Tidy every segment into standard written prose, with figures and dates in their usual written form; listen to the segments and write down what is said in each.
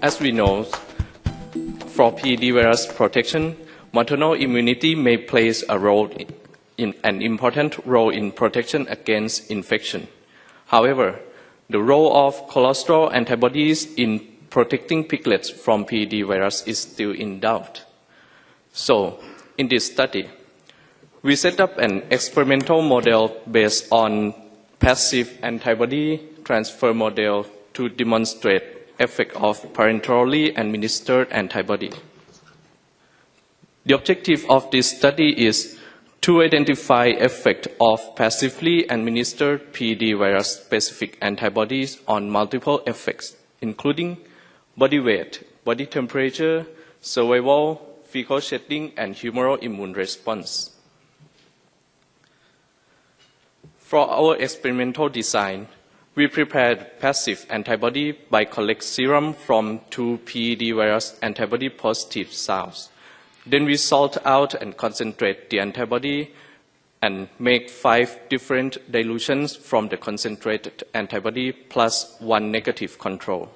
As we know, for PEDV virus protection, maternal immunity may play an important role in protection against infection. However, the role of cholesterol antibodies in protecting piglets from PEDV virus is still in doubt. So, in this study, we set up an experimental model based on passive antibody transfer model to demonstrate effect of parenterally administered antibody. The objective of this study is to identify effect of passively administered PEDV virus-specific antibodies on multiple effects, including body weight, body temperature, survival, fecal shedding, and humoral immune response. For our experimental design, we prepared passive antibody by collect serum from 2 PEDV virus antibody positive sows. Then we salt out and concentrate the antibody and make 5 different dilutions from the concentrated antibody plus 1 negative control.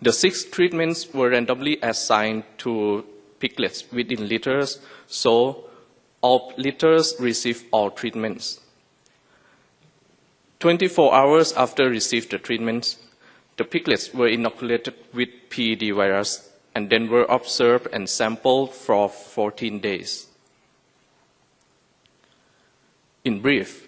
The 6 treatments were randomly assigned to piglets within litters, so all litters received all treatments. 24 hours after receiving the treatments, the piglets were inoculated with PEDV virus and then were observed and sampled for 14 days. In brief,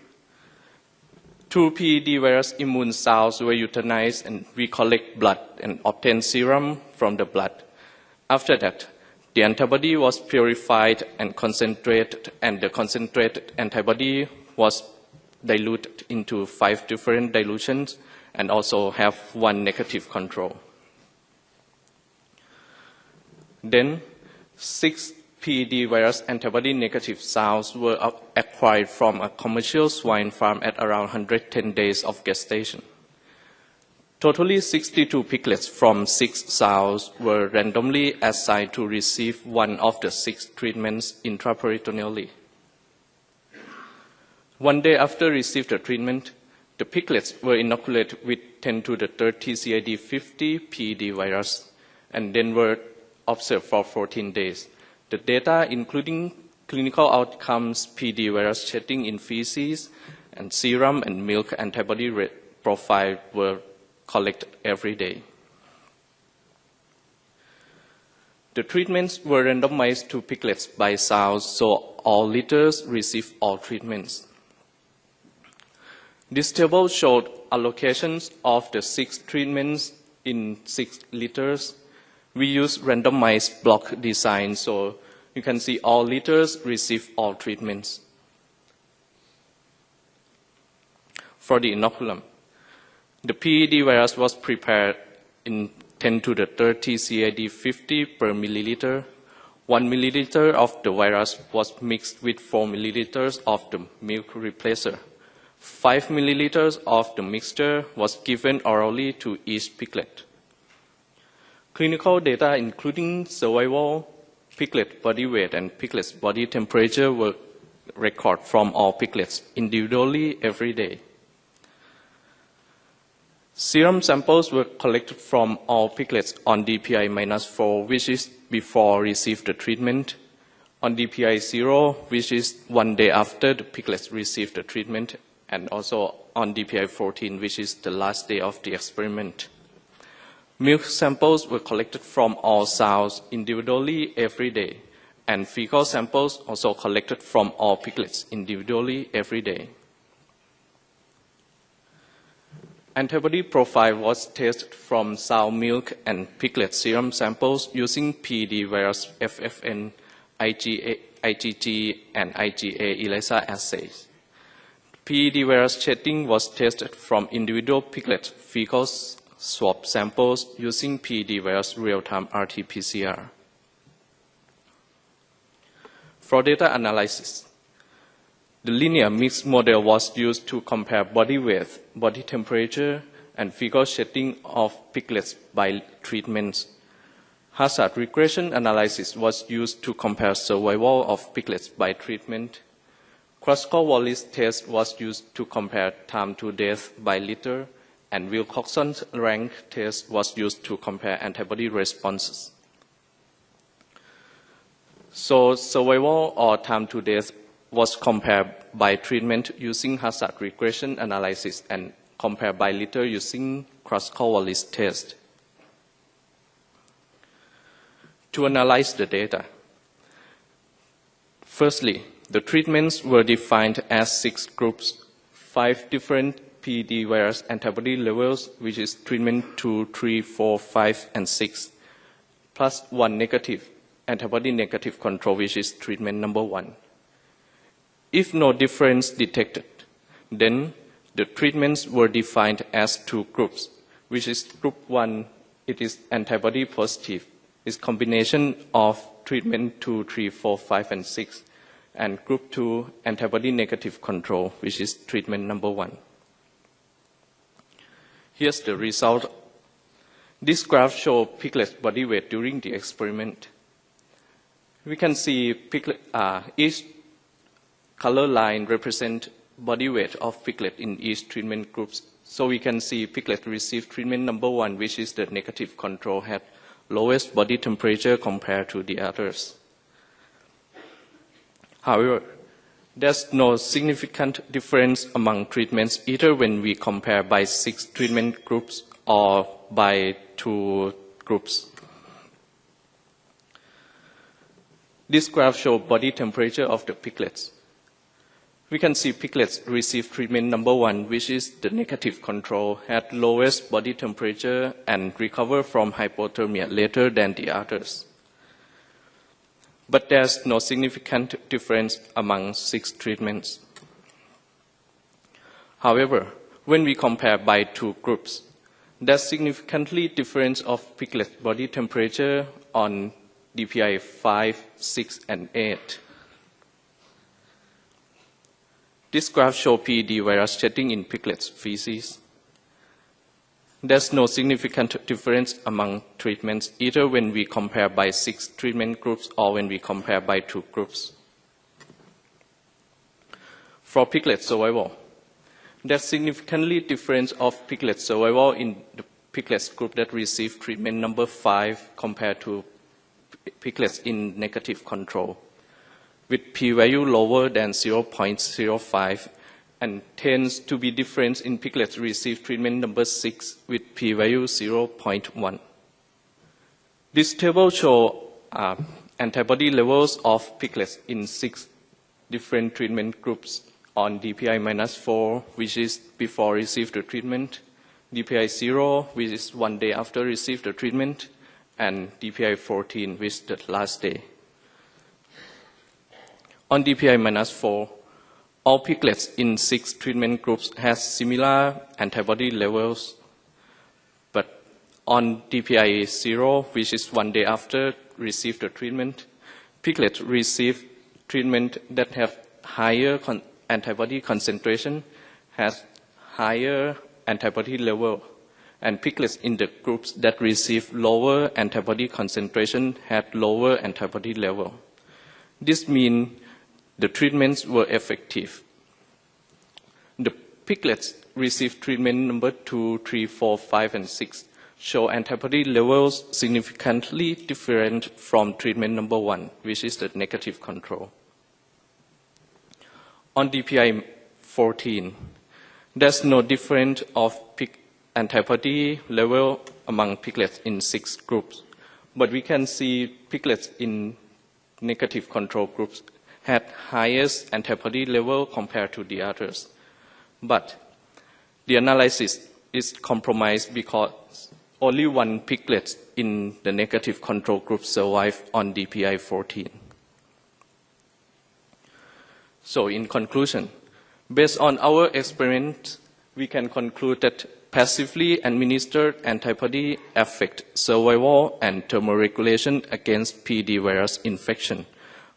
2 PEDV virus immune cells were euthanized and we collect blood and obtain serum from the blood. After that, the antibody was purified and concentrated, and the concentrated antibody was diluted into 5 different dilutions and also have 1 negative control. Then, 6 PEDV virus antibody negative cells were acquired from a commercial swine farm at around 110 days of gestation. Totally 62 piglets from 6 sows were randomly assigned to receive one of the 6 treatments intraperitoneally. 1 day after receiving the treatment, the piglets were inoculated with 10 to the 30 CID50 PEDV virus and then were observed for 14 days. The data, including clinical outcomes, PEDV virus shedding in feces, and serum and milk antibody profile were collected every day. The treatments were randomized to piglets by sows, so all litters received all treatments. This table showed allocations of the 6 treatments in 6 litters. We used randomized block design, so you can see all litters receive all treatments. For the inoculum, the PEDV virus was prepared in 10 to the 30 CID50 per milliliter. 1 milliliter of the virus was mixed with 4 milliliters of the milk replacer. 5 milliliters of the mixture was given orally to each piglet. Clinical data, including survival, piglet body weight, and piglet's body temperature, were recorded from all piglets individually every day. Serum samples were collected from all piglets on DPI-4, which is before receiving the treatment, on DPI-0, which is 1 day after the piglets received the treatment, and also on DPI-14, which is the last day of the experiment. Milk samples were collected from all sows individually every day, and fecal samples also collected from all piglets individually every day. Antibody profile was tested from sow milk and piglet serum samples using PEDV virus FFN, IgG, and IgA ELISA assays. PEDV virus shedding was tested from individual piglet fecal swab samples using PEDV virus real-time RT-PCR. For data analysis, the linear mixed model was used to compare body weight, body temperature, and fecal shedding of piglets by treatments. Hazard regression analysis was used to compare survival of piglets by treatment. Kruskal-Wallis test was used to compare time to death by litter, and Wilcoxon's rank test was used to compare antibody responses. So survival or time to death was compared by treatment using hazard regression analysis and compared by litter using cross-Corvallis test. To analyze the data, firstly, the treatments were defined as 6 groups, 5 different PEDV virus antibody levels, which is treatment 2, 3, 4, 5, and 6, plus 1 negative antibody negative control, which is treatment number 1. If no difference detected, then the treatments were defined as 2 groups, which is group 1, it is antibody positive, is combination of treatment 2, 3, 4, 5, and 6, and group 2, antibody negative control, which is treatment number 1. Here's the result. This graph shows Piglet's body weight during the experiment. We can see Piglet, each color line represents body weight of Piglet in each treatment groups. So we can see Piglet received treatment number 1, which is the negative control, had lowest body temperature compared to the others. However, there's no significant difference among treatments either when we compare by 6 treatment groups or by 2 groups. This graph shows body temperature of the piglets. We can see piglets receive treatment number 1, which is the negative control, had lowest body temperature and recover from hypothermia later than the others. But there's no significant difference among 6 treatments. However, when we compare by 2 groups, there's significantly difference of piglet body temperature on DPI 5, 6, and 8. This graph shows PEDV virus shedding in piglets' feces. There's no significant difference among treatments either when we compare by 6 treatment groups or when we compare by 2 groups. For piglet survival, there's significantly difference of piglet survival in the piglets group that received treatment number 5 compared to piglets in negative control, with p-value lower than 0.05 and tends to be different in piglets received treatment number 6 with p-value 0.1. This table shows antibody levels of piglets in 6 different treatment groups on DPI-4, which is before receive the treatment, DPI 0, which is 1 day after receive the treatment, and DPI 14, which is the last day. On DPI-4, all piglets in 6 treatment groups has similar antibody levels, but on DPI 0, which is 1 day after receive the treatment, piglets receive treatment that have higher antibody concentration, has higher antibody level, and piglets in the groups that receive lower antibody concentration had lower antibody level. This means the treatments were effective. The piglets received treatment number 2, 3, 4, 5, and 6 show antibody levels significantly different from treatment number 1, which is the negative control. On DPI 14, there's no difference of antibody level among piglets in 6 groups, but we can see piglets in negative control groups had highest antibody level compared to the others. But the analysis is compromised because only 1 piglet in the negative control group survived on DPI 14. So in conclusion, based on our experiment, we can conclude that passively administered antibody affect survival and thermoregulation against PEDV virus infection,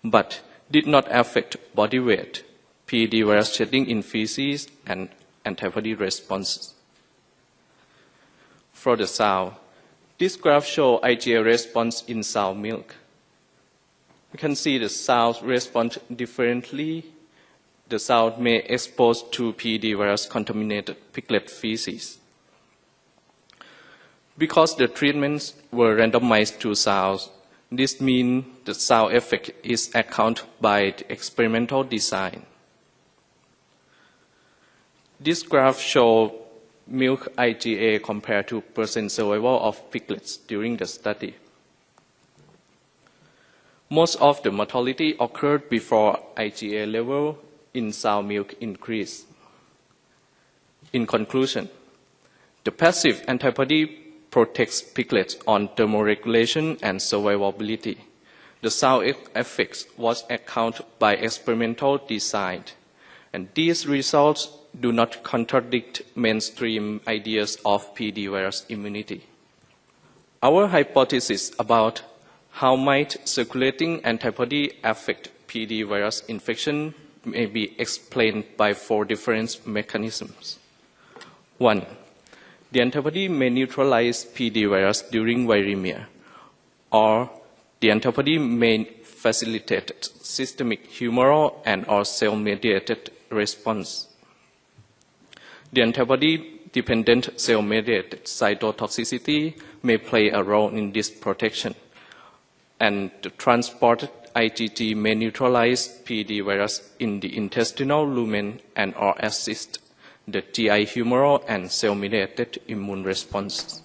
but did not affect body weight, PEDV virus shedding in feces, and antibody responses. For the sow, this graph shows IgA response in sow milk. We can see the sows respond differently. The sow may expose to PEDV virus contaminated piglet feces. Because the treatments were randomized to sounds, this means the sound effect is accounted by the experimental design. This graph shows milk IgA compared to percent survival of piglets during the study. Most of the mortality occurred before IgA level in sow milk increased. In conclusion, the passive antibody protects piglets on thermoregulation and survivability. The sound effects was accounted by experimental design, and these results do not contradict mainstream ideas of PEDV virus immunity. Our hypothesis about how might circulating antibody affect PEDV virus infection may be explained by 4 different mechanisms. 1. The antibody may neutralize PEDV virus during viremia, or the antibody may facilitate systemic humoral and/or cell-mediated response. The antibody-dependent cell-mediated cytotoxicity may play a role in this protection, and the transported IgG may neutralize PEDV virus in the intestinal lumen and/or assist the GI humoral and cell-mediated immune response.